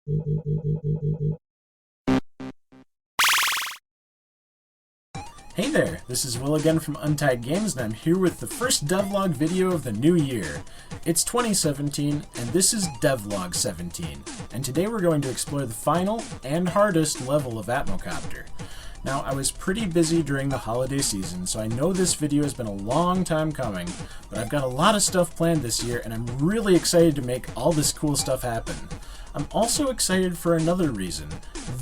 Hey there, this is Will again from Untied Games, and I'm here with the first devlog video of the new year. It's 2017, and this is DEVLOG 17, and today we're going to explore the final and hardest level of Atmocopter. Now, I was pretty busy during the holiday season, so I know this video has been a long time coming, but I've got a lot of stuff planned this year, and I'm really excited to make all this cool stuff happen. I'm also excited for another reason.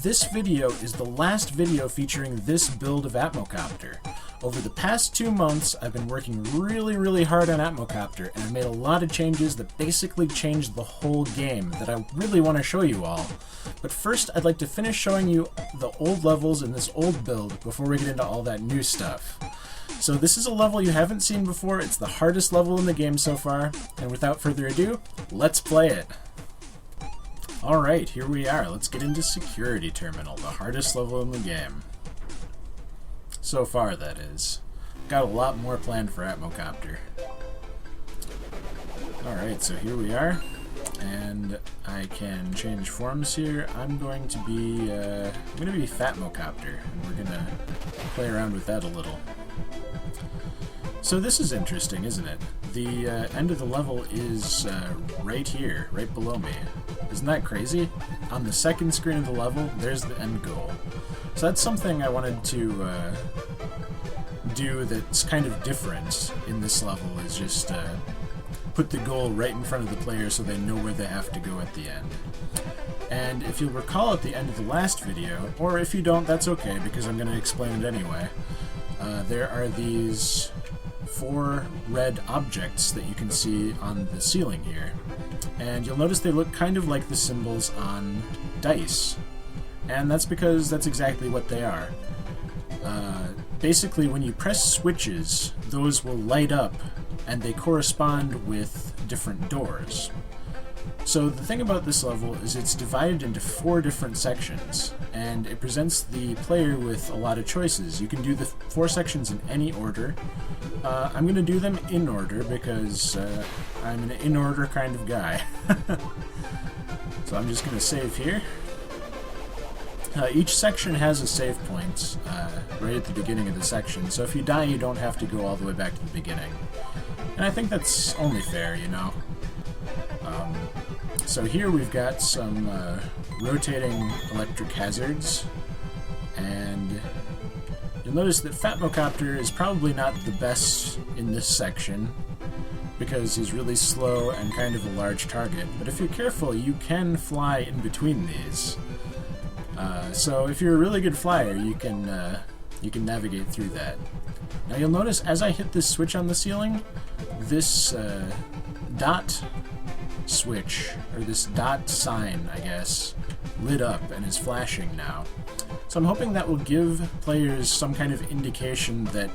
This video is the last video featuring this build of Atmocopter. Over the past 2 months, I've been working really hard on Atmocopter, and I've made a lot of changes that basically changed the whole game that I really want to show you all. But first, I'd like to finish showing you the old levels in this old build before we get into all that new stuff. So this is a level you haven't seen before, it's the hardest level in the game so far, and without further ado, let's play it! Alright, here we are. Let's get into Security Terminal, the hardest level in the game. So far, that is. Got a lot more planned for Atmocopter. Alright, so here we are. And I can change forms here. I'm going to be Fatmocopter, and we're gonna play around with that a little. So this is interesting, isn't it? The end of the level is right here, right below me. Isn't that crazy? On the second screen of the level, there's the end goal. So that's something I wanted to do that's kind of different in this level, is just put the goal right in front of the player so they know where they have to go at the end. And if you'll recall at the end of the last video, or if you don't, that's okay, because I'm going to explain it anyway, there are these 4 red objects that you can see on the ceiling here. And you'll notice they look kind of like the symbols on dice. And that's because that's exactly what they are. Basically, when you press switches, those will light up, and they correspond with different doors. So the thing about this level is it's divided into 4 different sections, and it presents the player with a lot of choices. You can do the 4 sections in any order. I'm going to do them in order because I'm an in-order kind of guy. So I'm just going to save here. Each section has a save point right at the beginning of the section, so if you die you don't have to go all the way back to the beginning. And I think that's only fair, you know. So here we've got some rotating electric hazards, and you'll notice that Fatmocopter is probably not the best in this section because he's really slow and kind of a large target, but if you're careful you can fly in between these. So if you're a really good flyer, you can navigate through that. Now you'll notice as I hit this switch on the ceiling, this dot switch, or this dot sign, I guess, lit up and is flashing now. So I'm hoping that will give players some kind of indication that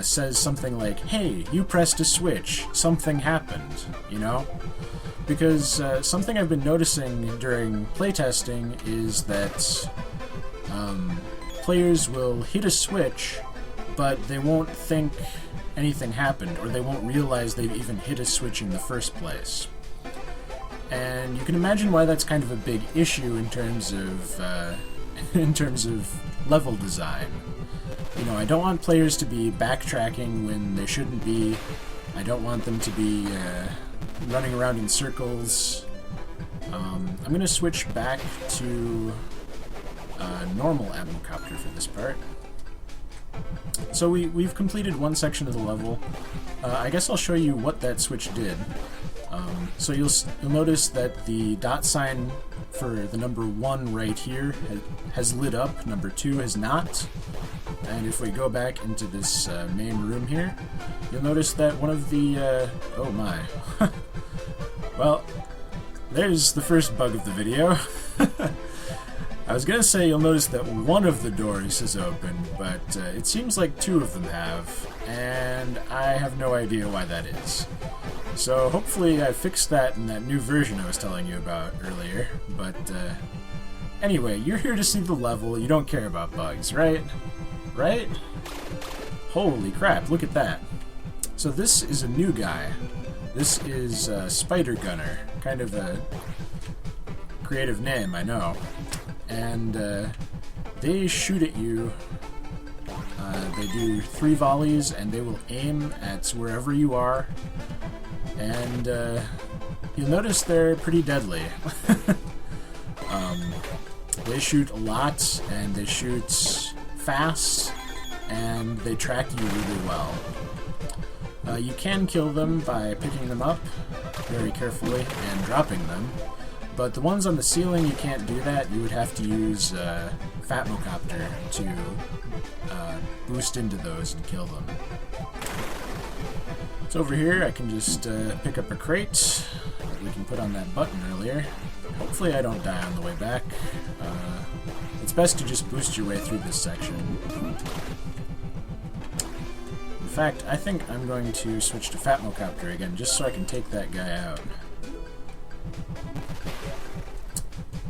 says something like, hey, you pressed a switch, something happened, you know? Because something I've been noticing during playtesting is that players will hit a switch, but they won't think anything happened, or they won't realize they've even hit a switch in the first place. And you can imagine why that's kind of a big issue in terms of level design. You know, I don't want players to be backtracking when they shouldn't be. I don't want them to be running around in circles. I'm going to switch back to normal Atmocopter for this part. So we've completed one section of the level. I guess I'll show you what that switch did. So you'll notice that the dot sign for the number 1 right here has lit up, number 2 has not. And if we go back into this main room here, you'll notice that one of the... oh my. Well, there's the first bug of the video. I was gonna say you'll notice that one of the doors is open, but it seems like 2 of them have, and I have no idea why that is. So hopefully I fixed that in that new version I was telling you about earlier, but anyway, you're here to see the level, you don't care about bugs, right? Right? Holy crap, look at that. So this is a new guy. This is Spider Gunner, kind of a creative name, I know. And they shoot at you. They do 3 volleys, and they will aim at wherever you are. And you'll notice they're pretty deadly. They shoot a lot, and they shoot fast, and they track you really well. You can kill them by picking them up very carefully and dropping them, but the ones on the ceiling, you can't do that. You would have to use Atmocopter to boost into those and kill them. So over here, I can just pick up a crate that we can put on that button earlier. Hopefully I don't die on the way back. It's best to just boost your way through this section. In fact, I think I'm going to switch to Atmocopter again, just so I can take that guy out.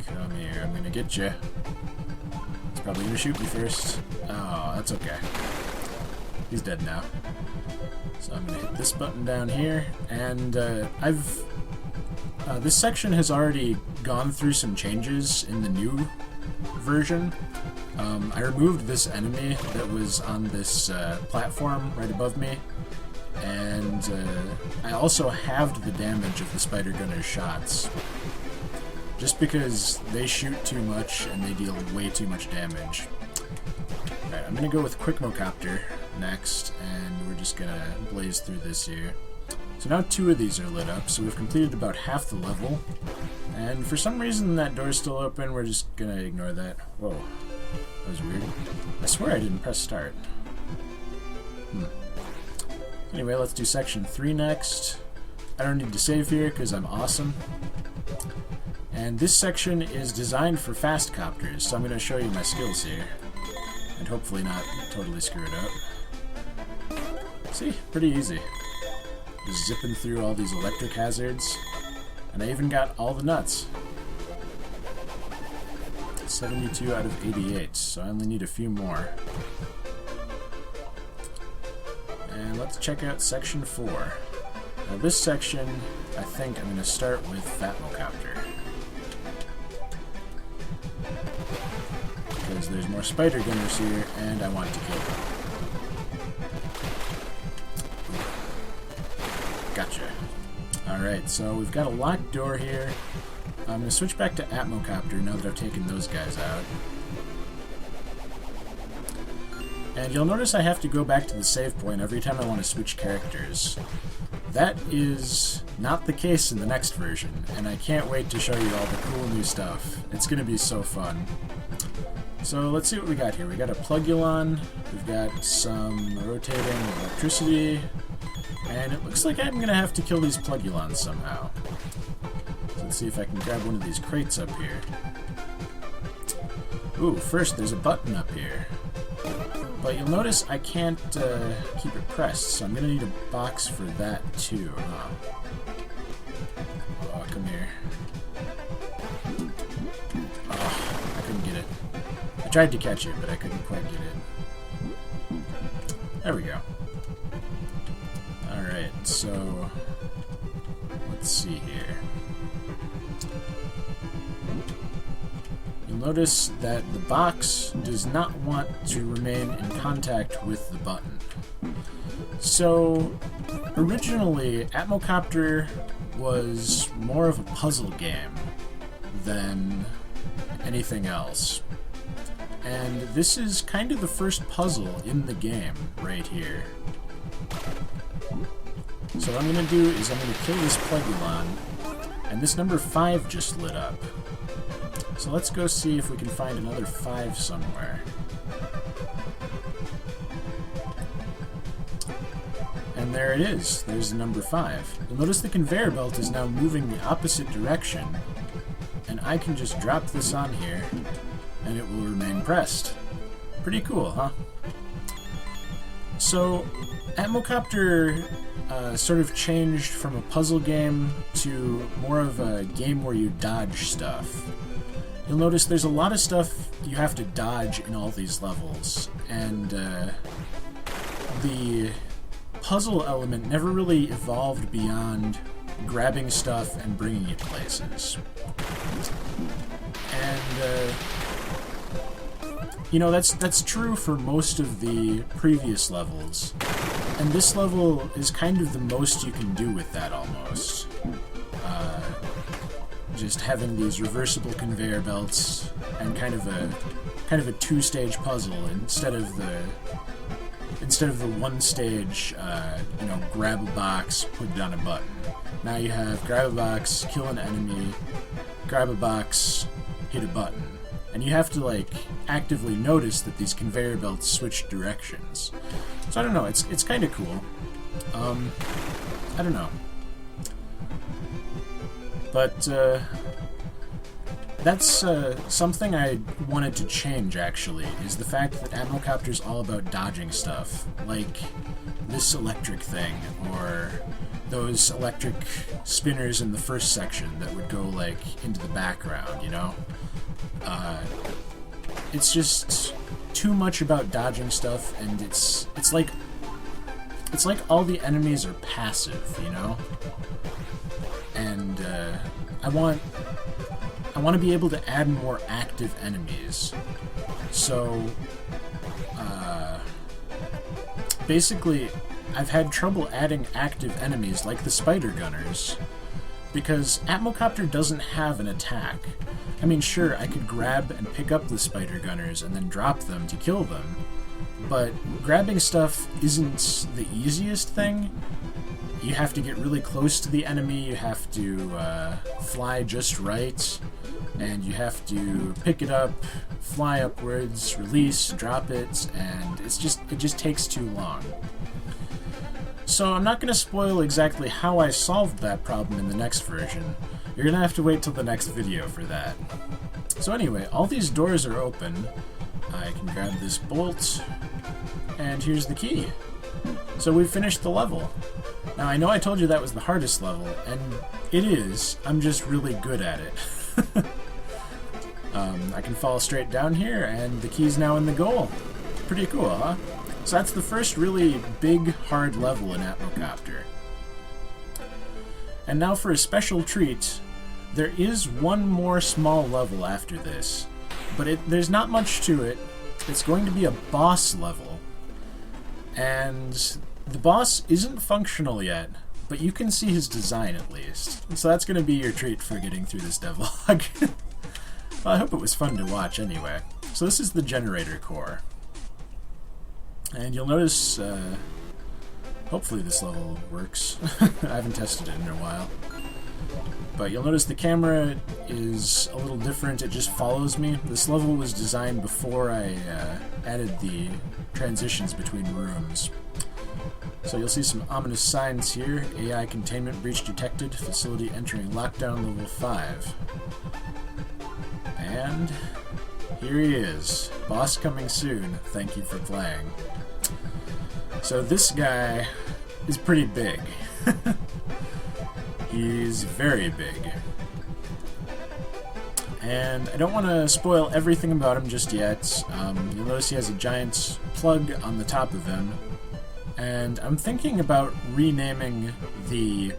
Come here, I'm gonna get you. He's probably gonna shoot me first. Oh, that's okay. He's dead now. So I'm gonna hit this button down here, and this section has already gone through some changes in the new version. I removed this enemy that was on this platform right above me, and I also halved the damage of the spider gunner's shots. Just because they shoot too much and they deal way too much damage. Alright, I'm gonna go with Atmocopter next, and we're just gonna blaze through this here. So now 2 of these are lit up, so we've completed about half the level. And for some reason that door's still open, we're just gonna ignore that. Whoa, that was weird. I swear I didn't press start. Anyway, let's do section 3 next. I don't need to save here because I'm awesome. And this section is designed for fast copters, so I'm gonna show you my skills here. And hopefully not totally screw it up. See? Pretty easy. Just zipping through all these electric hazards. And I even got all the nuts. 72 out of 88, so I only need a few more. And let's check out section 4. Now this section, I think I'm going to start with Atmocopter. Because there's more spider gunners here, and I want to kill them. Gotcha. Alright, so we've got a locked door here. I'm going to switch back to Atmocopter now that I've taken those guys out. And you'll notice I have to go back to the save point every time I want to switch characters. That is not the case in the next version, and I can't wait to show you all the cool new stuff. It's going to be so fun. So let's see what we got here. We got a Plugulon, we've got some rotating electricity, and it looks like I'm going to have to kill these Plugulons somehow. So let's see if I can grab one of these crates up here. Ooh, first there's a button up here. But you'll notice I can't keep it pressed, so I'm going to need a box for that too. Oh, come here. Oh, I couldn't get it. I tried to catch it, but I couldn't quite get it. There we go. Alright, so let's see here. You'll notice that the box does not want to remain in contact with the button. So, originally, Atmocopter was more of a puzzle game than anything else. And this is kind of the first puzzle in the game, right here. So what I'm going to do is I'm going to kill this Plugulon, and this number 5 just lit up. So let's go see if we can find another 5 somewhere. And there it is. There's the number 5. You'll notice the conveyor belt is now moving the opposite direction, and I can just drop this on here, and it will remain pressed. Pretty cool, huh? So, Atmocopter sort of changed from a puzzle game to more of a game where you dodge stuff. You'll notice there's a lot of stuff you have to dodge in all these levels, and the puzzle element never really evolved beyond grabbing stuff and bringing it places. you know, that's true for most of the previous levels. And this level is kind of the most you can do with that, almost. Just having these reversible conveyor belts and kind of a two-stage puzzle instead of the one stage, you know, grab a box, put it on a button. Now you have grab a box, kill an enemy, grab a box, hit a button. And you have to, like, actively notice that these conveyor belts switch directions. So I don't know, it's kind of cool. I don't know. But, that's something I wanted to change, actually, is the fact that Atmocopter's all about dodging stuff, like this electric thing, or those electric spinners in the first section that would go, like, into the background, you know? It's just too much about dodging stuff, and it's like all the enemies are passive, you know? And, I want to be able to add more active enemies. So, basically, I've had trouble adding active enemies like the spider gunners, because Atmocopter doesn't have an attack. I mean, sure, I could grab and pick up the spider gunners and then drop them to kill them, but grabbing stuff isn't the easiest thing. You have to get really close to the enemy, you have to fly just right, and you have to pick it up, fly upwards, release, drop it, and it just takes too long. So I'm not going to spoil exactly how I solved that problem in the next version. You're going to have to wait till the next video for that. So anyway, all these doors are open. I can grab this bolt, and here's the key. So we've finished the level. Now, I know I told you that was the hardest level, and it is. I'm just really good at it. I can fall straight down here, and the key's now in the goal. Pretty cool, huh? So that's the first really big, hard level in Atmocopter. And now for a special treat, there is one more small level after this, but there's not much to it. It's going to be a boss level, and the boss isn't functional yet, but you can see his design at least. So that's going to be your treat for getting through this devlog. Well, I hope it was fun to watch anyway. So this is the generator core. And you'll notice, hopefully this level works. I haven't tested it in a while. But you'll notice the camera is a little different, it just follows me. This level was designed before I added the transitions between rooms. So you'll see some ominous signs here. AI containment breach detected, facility entering lockdown level 5. And here he is. Boss coming soon. Thank you for playing. So this guy is pretty big. He's very big. And I don't want to spoil everything about him just yet. You'll notice he has a giant plug on the top of him. And I'm thinking about renaming the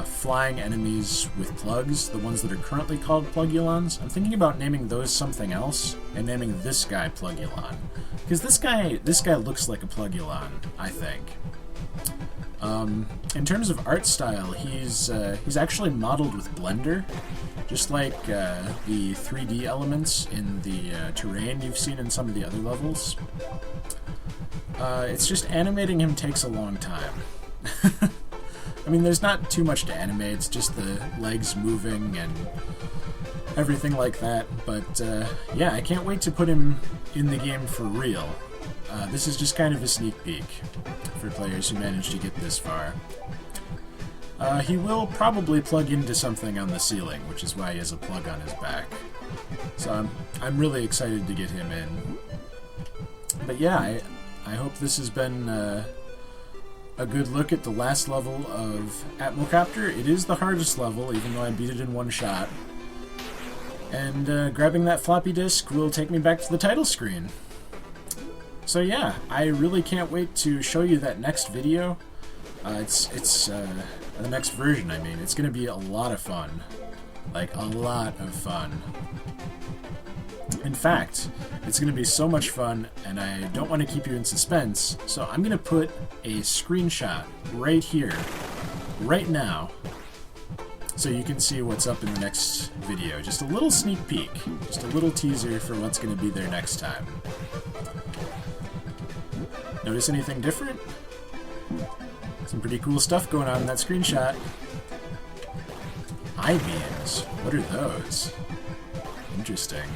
flying enemies with plugs, the ones that are currently called Plugulons. I'm thinking about naming those something else, and naming this guy Plugulon. Because this guy looks like a Plugulon, I think. In terms of art style, he's actually modeled with Blender, just like the 3D elements in the terrain you've seen in some of the other levels. It's just animating him takes a long time. I mean, there's not too much to animate, it's just the legs moving and everything like that, but yeah, I can't wait to put him in the game for real. This is just kind of a sneak peek for players who manage to get this far. He will probably plug into something on the ceiling, which is why he has a plug on his back. So I'm really excited to get him in. But yeah, I hope this has been a good look at the last level of Atmocopter. It is the hardest level, even though I beat it in one shot. And grabbing that floppy disk will take me back to the title screen. So yeah, I really can't wait to show you that next video. It's the next version, I mean. It's going to be a lot of fun. Like, a lot of fun. In fact, it's going to be so much fun, and I don't want to keep you in suspense, so I'm going to put a screenshot right here, right now, so you can see what's up in the next video. Just a little sneak peek, just a little teaser for what's going to be there next time. Notice anything different? Some pretty cool stuff going on in that screenshot. I-beams. What are those? Interesting.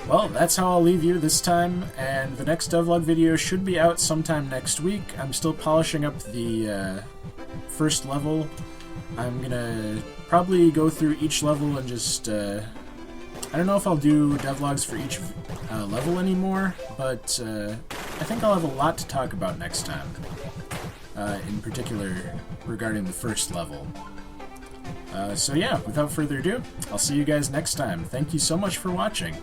Well, that's how I'll leave you this time, and the next devlog video should be out sometime next week. I'm still polishing up the first level. I'm gonna probably go through each level and just, I don't know if I'll do devlogs for each level anymore, but I think I'll have a lot to talk about next time, in particular regarding the first level. So yeah, without further ado, I'll see you guys next time. Thank you so much for watching.